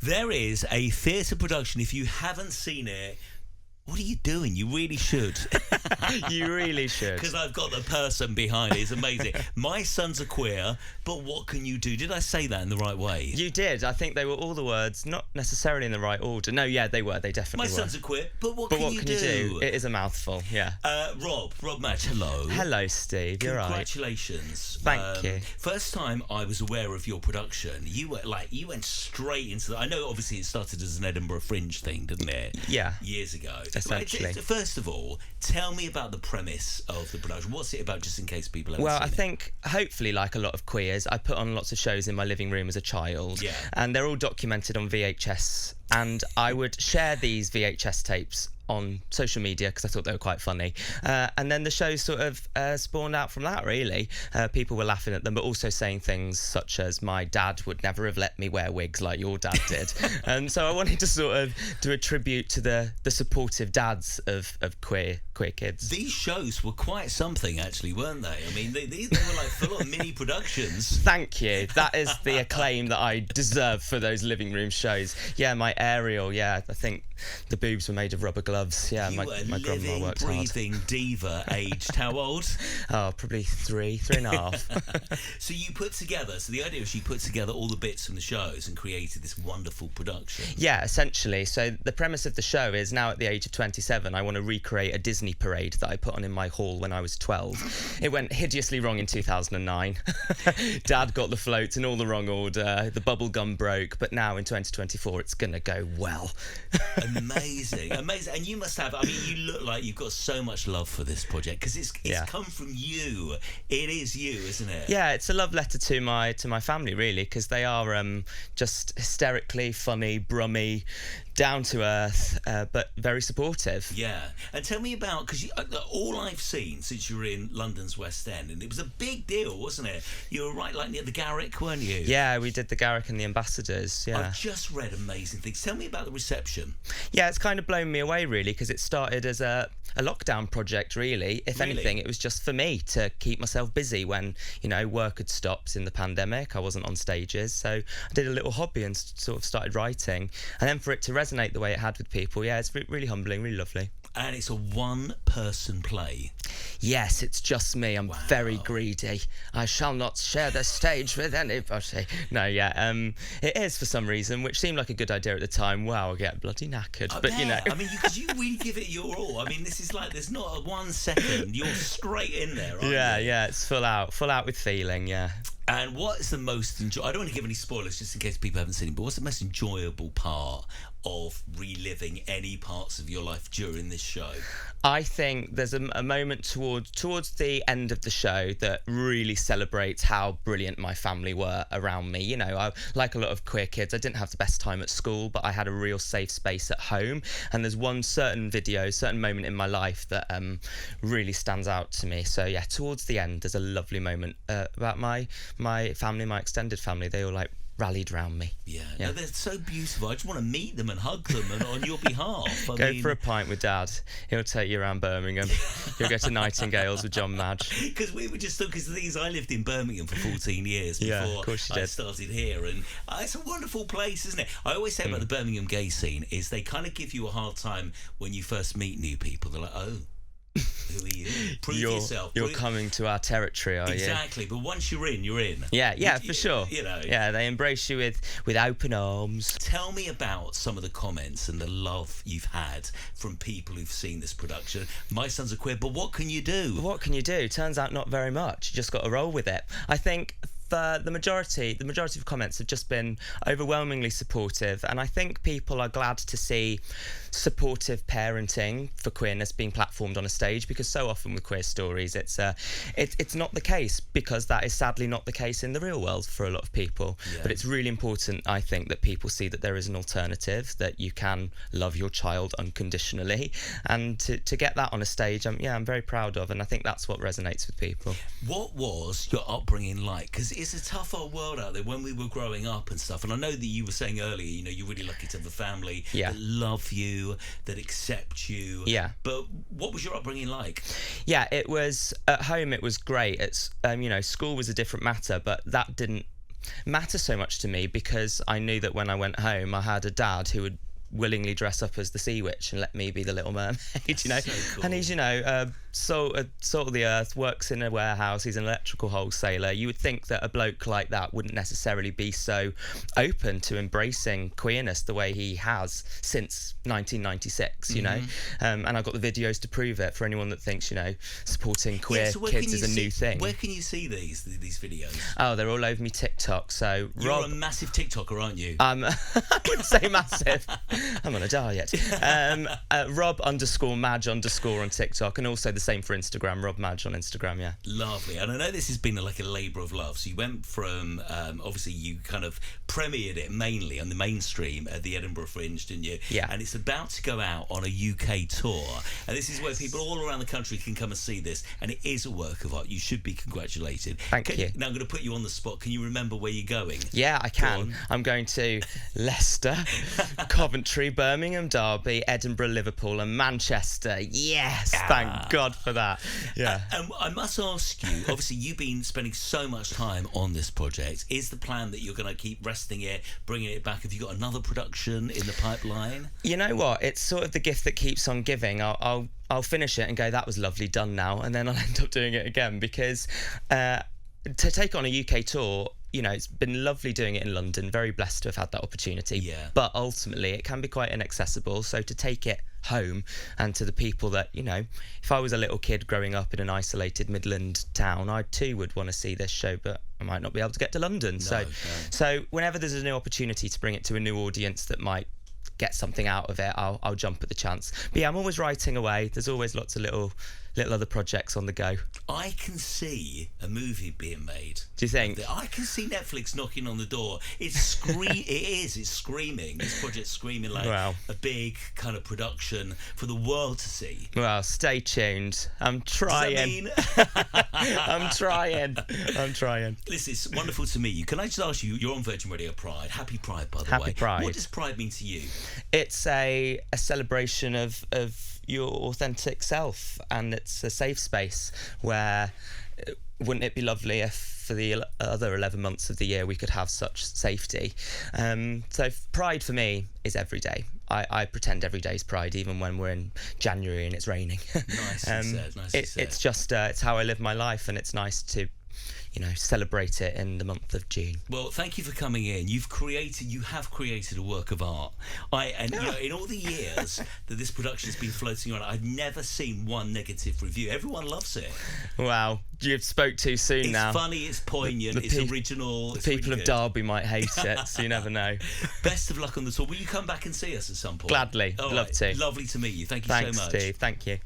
There is a theatre production. If you haven't seen it, what are you doing? You really should. You really should. Because I've got the person behind it. It's amazing. My sons are queer, but what can you do? Did I say that in the right way? You did. I think they were all the words, not necessarily in the right order. No, yeah, they were. They definitely were. My sons are queer, but what But can what you can do? you do? It is a mouthful, yeah. Rob Madge, hello. Hello, Steve. You're right. Congratulations. Thank you. First time I was aware of your production, you went straight into the. I know, obviously, it started as an Edinburgh Fringe thing, didn't it? Yeah. Years ago. Essentially. First of all, tell me about the premise of the production. What's it about, just in case people haven't Well, seen I it? think, hopefully, like a lot of queers, I put on lots of shows in my living room as a child. Yeah. And they're all documented on VHS. And I would share these VHS tapes on social media because I thought they were quite funny. And then the show sort of spawned out from that, really. People were laughing at them, but also saying things such as, my dad would never have let me wear wigs like your dad did. And so I wanted to sort of do a tribute to the supportive dads of queer kids. These shows were quite something, actually, weren't they? I mean, they were like full-on mini productions. Thank you. That is the acclaim that I deserve for those living room shows. Yeah, my aerial, yeah, I think the boobs were made of rubber gloves. Yeah, You my were grandma living, works hard. breathing diva, aged how old? Oh, probably three and a half. So you put together, so the idea was you put together all the bits from the shows and created this wonderful production. Yeah, essentially. So the premise of the show is, now at the age of 27, I want to recreate a Disney parade that I put on in my hall when I was 12. It went hideously wrong in 2009. Dad got the floats in all the wrong order. The bubble gum broke, but now in 2024, it's going to go well. Amazing. And you must have, I mean, you look like you've got so much love for this project because it's come from you. It is you, isn't it? Yeah, it's a love letter to my family, really, because they are just hysterically funny, brummy, down to earth, but very supportive. Yeah. And tell me about, because all I've seen since you were in London's West End, and it was a big deal, wasn't it? You were right like near the Garrick, weren't you? Yeah, we did the Garrick and the Ambassadors, yeah. I've just read amazing things. Tell me about the reception. Yeah, it's kind of blown me away, really, because it started as a lockdown project, really. If anything, it was just for me to keep myself busy when, work had stopped in the pandemic. I wasn't on stages, so I did a little hobby and sort of started writing. And then for it to resonate the way it had with people, yeah, it's really humbling, really lovely. And it's a one-person play. Yes, it's just me. I'm very greedy. I shall not share the stage with anybody. No, yeah, it is for some reason, which seemed like a good idea at the time. Wow, I'll get bloody knackered. But I mean, because you really give it your all. I mean, this is like, there's not a 1 second. You're straight in there, aren't you? Yeah, it's full out with feeling, yeah. And what is the most I don't want to give any spoilers just in case people haven't seen it, but what's the most enjoyable part of reliving any parts of your life during this show? I think there's a moment towards the end of the show that really celebrates how brilliant my family were around me. Like a lot of queer kids, I didn't have the best time at school, but I had a real safe space at home. And there's one certain moment in my life that really stands out to me. So yeah, towards the end, there's a lovely moment about my family, my extended family. They all rallied round me. Yeah. No, they're so beautiful. I just want to meet them and hug them and on your behalf. Go for a pint with Dad. He'll take you around Birmingham. You'll go to Nightingales with John Madge. Because we were just talking, I lived in Birmingham for 14 years before I started here, and it's a wonderful place, isn't it? I always say about the Birmingham gay scene is they kind of give you a hard time when you first meet new people. They're like, oh, who are you? Prove yourself. You're coming to our territory, are you? Exactly, but once you're in, you're in. Yeah, for sure. Yeah, they embrace you with open arms. Tell me about some of the comments and the love you've had from people who've seen this production. My sons are queer, but what can you do? What can you do? Turns out not very much. You just got to roll with it. I think the majority of comments have just been overwhelmingly supportive, and I think people are glad to see supportive parenting for queerness being platformed on a stage, because so often with queer stories it's not the case, because that is sadly not the case in the real world for a lot of people. But it's really important, I think, that people see that there is an alternative, that you can love your child unconditionally, and to get that on a stage, I'm very proud of, and I think that's what resonates with people. What was your upbringing like? Because it's a tough old world out there when we were growing up and stuff, and I know that you were saying earlier, you're really lucky to have a family that love you, that accept you. Yeah. But what was your upbringing like? Yeah, it was, at home it was great. It's school was a different matter, but that didn't matter so much to me because I knew that when I went home, I had a dad who would willingly dress up as the Sea Witch and let me be the Little Mermaid, you know. So cool. And he's, you know, salt of the earth, works in a warehouse, he's an electrical wholesaler. You would think that a bloke like that wouldn't necessarily be so open to embracing queerness the way he has since 1996, you know. And I've got the videos to prove it for anyone that thinks, you know, supporting queer kids is a new thing. Where can you see these videos? Oh, they're all over me TikTok. So you're a massive TikToker, aren't you? I wouldn't say massive. I'm on a diet. Rob _Madge_ on TikTok, and also the same for Instagram, Rob Madge on Instagram. Yeah. Lovely. And I know this has been like a labour of love. So you went from obviously you kind of premiered it mainly on the mainstream at the Edinburgh Fringe, didn't you? Yeah. And it's about to go out on a UK tour, and this is where people all around the country can come and see this. And it is a work of art. You should be congratulated. Thank you. Now I'm going to put you on the spot. Can you remember where you're going? Yeah, I can. I'm going to Leicester, Coventry, Birmingham, Derby, Edinburgh, Liverpool, and Manchester. Yes, thank God for that. Yeah. And I must ask you, obviously you've been spending so much time on this project. Is the plan that you're going to keep resting it, bringing it back? Have you got another production in the pipeline? You know what? It's sort of the gift that keeps on giving. I'll finish it and go, that was lovely, done now, and then I'll end up doing it again because to take on a UK tour, you know, it's been lovely doing it in London, very blessed to have had that opportunity. Yeah. But ultimately, it can be quite inaccessible. So to take it home and to the people that, you know, if I was a little kid growing up in an isolated Midland town, I too would want to see this show, but I might not be able to get to London. So whenever there's a new opportunity to bring it to a new audience that might get something out of it, I'll jump at the chance. But yeah, I'm always writing away. There's always lots of little other projects on the go. I can see a movie being made. Do you think? I can see Netflix knocking on the door. It's screaming. This project's screaming like a big kind of production for the world to see. Well, stay tuned. I'm trying. Does that mean? I'm trying. Listen, it's wonderful to meet you. Can I just ask you, you're on Virgin Radio Pride. Happy Pride, by the way. Happy Pride. What does Pride mean to you? It's a celebration of your authentic self, and it's a safe space where wouldn't it be lovely if for the other 11 months of the year we could have such safety. So Pride for me is every day. I pretend every day is Pride, even when we're in January and it's raining. Nicely said. It's just it's how I live my life, and it's nice to, you know, celebrate it in the month of June. Well, thank you for coming in. You have created a work of art. You know, in all the years that this production has been floating around, I've never seen one negative review. Everyone loves it. Wow, you spoke too soon now. It's funny, it's poignant, it's original. The people of Derby might hate it, so you never know. Best of luck on the tour. Will you come back and see us at some point? Gladly, love to. Lovely to meet you. Thank you Thanks, so much. Steve. Thank you.